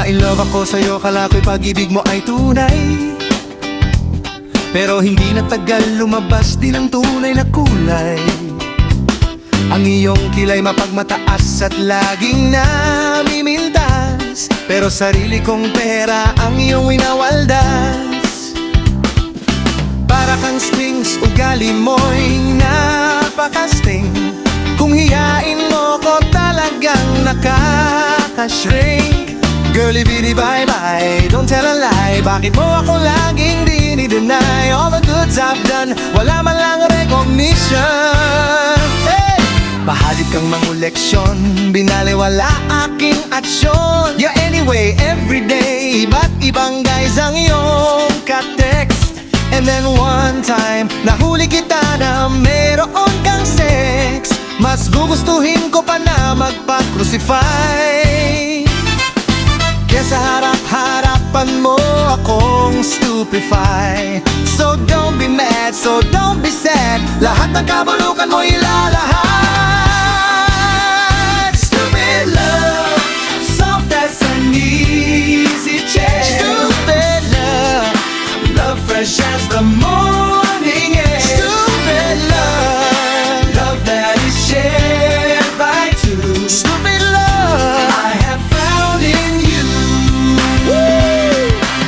Na-in love ako sa'yo, kala ko'y pag-ibig mo ay tunay. Pero hindi na tagal, lumabas din ang tunay na kulay. Ang iyong kilay mapagmataas at laging namimintas, pero sarili kong pera ang iyong winawaldas. Para kang Sphinx, ugali mo'y napakasting. Kung hiyain mo ko talagang nakaka-shrink. Girlie, bitty, bye-bye, don't tell a lie. Bakit mo ako laging dini-deny? All the goods I've done, wala man lang recognition. Hey! Bahalip kang manguleksyon, binaliwala aking aksyon. Yeah, anyway, everyday, iba't ibang guys ang iyong ka-text. And then one time, nahuli kita na meron kang sex. Mas gugustuhin ko pa na magpa-crucify kesa harap-harapan mo akong stupefy. So don't be mad, so don't be sad, lahat ng kabulukan mo ilalahad. Stupid love, soft as an easy chair. Stupid love, love fresh as the morning air. Stupid love, love that is shared by two. Stupid love, I have found in you.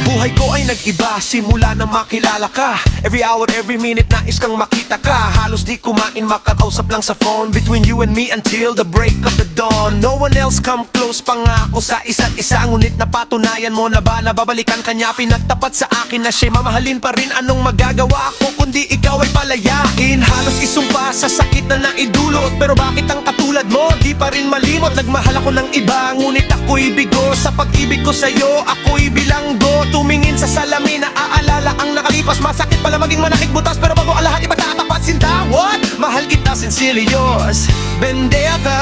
Buhay ko ay nag-iba simula na makilala ka. Every hour, every minute nais kang makita ka. Halos di kumain, makakausap lang sa phone. Between you and me until the break of the dawn. No one else come close, pangako sa isa't isa. Ngunit napatunayan mo na ba, nababalikan ka niya. Pinagtapat sa akin na siya'y mamahalin pa rin. Anong magagawa ko kundi ikaw ay palayain? Halos isumpa sa sakit na naidulot. Pero bakit ang katulad mo di pa rin malimot? Nagmahal ako ng iba, ngunit ako'y bigo. Sa pag-ibig ko sa'yo, ako'y bilanggo. Tumingin sa salamin, naaalala ang nakalipas. Masakit pala maging manakit butas, pero bago ang lahat ipagtatapat sinta. What? Mahal kita, sincerely yours, Bendea ka.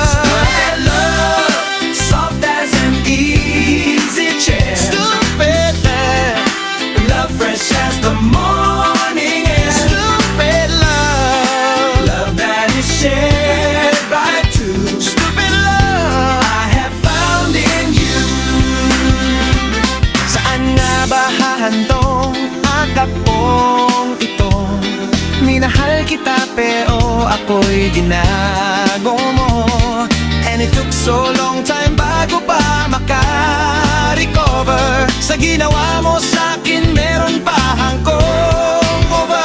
Stupid love, soft as an easy chair. Stupid love, love fresh as the morning air. Stupid love, love that is shared by two. Stupid love, I have found in you. Saan nga ba hahantong akap kong ito? Minahal kita pero ako'y ginago mo. And it took so long time bago pa maka-recover. Sa ginawa mo sa'kin meron pa hangkong over.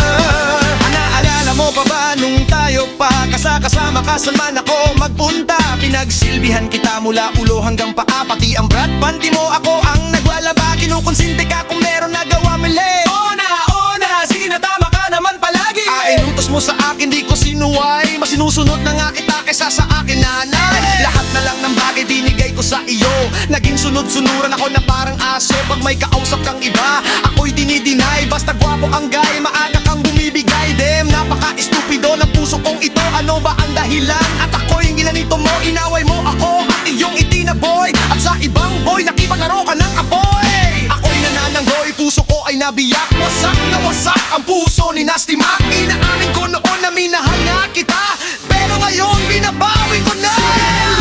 Naalala mo pa ba nung tayo pa kasama ka saan man ako magpunta? Pinagsilbihan kita mula ulo hanggang paa, pati ang brat panty mo ako ang naglalaba. Kinukonsinti ka kung meron nagawa mali. Ona, sige na tama ka naman palagi. Inutos mo sa akin, di ko sinuway. Mas sinusunod na nga kita kaysa sa akin, nanay. Lahat na lang ng bagay binigay ko sa iyo. Naging sunod-sunuran ako na parang aso. Pag may kausap kang iba, ako'y dinidinay. Basta gwapo ang guy, maaga kang bumibigay. Damn, napaka-estupido ng puso kong ito. Ano ba ang dahilan? At ako'y ginanito mo, inaway mo ako at iyong itinaboy. At sa ibang boy, nakipaglaro ka ng apoy. Ako'y nanananggoy, puso ko ay nabiyak. Wasak na wasak ang puso ni Nasty Mac. Inaamin ko noon na minahal nga kita, pero ngayon binabawi ko na.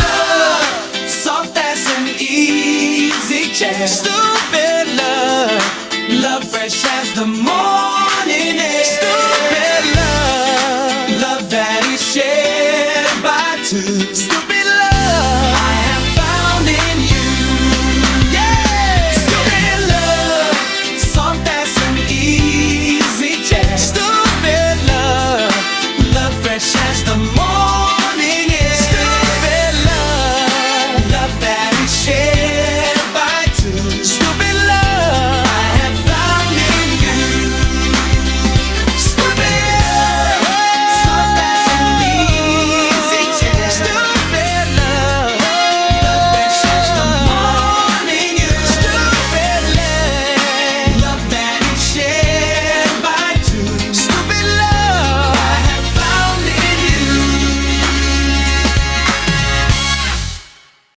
Love, soft as an easy chair. Stupid love, love fresh as the morning air. Stupid love, love that is shared by two.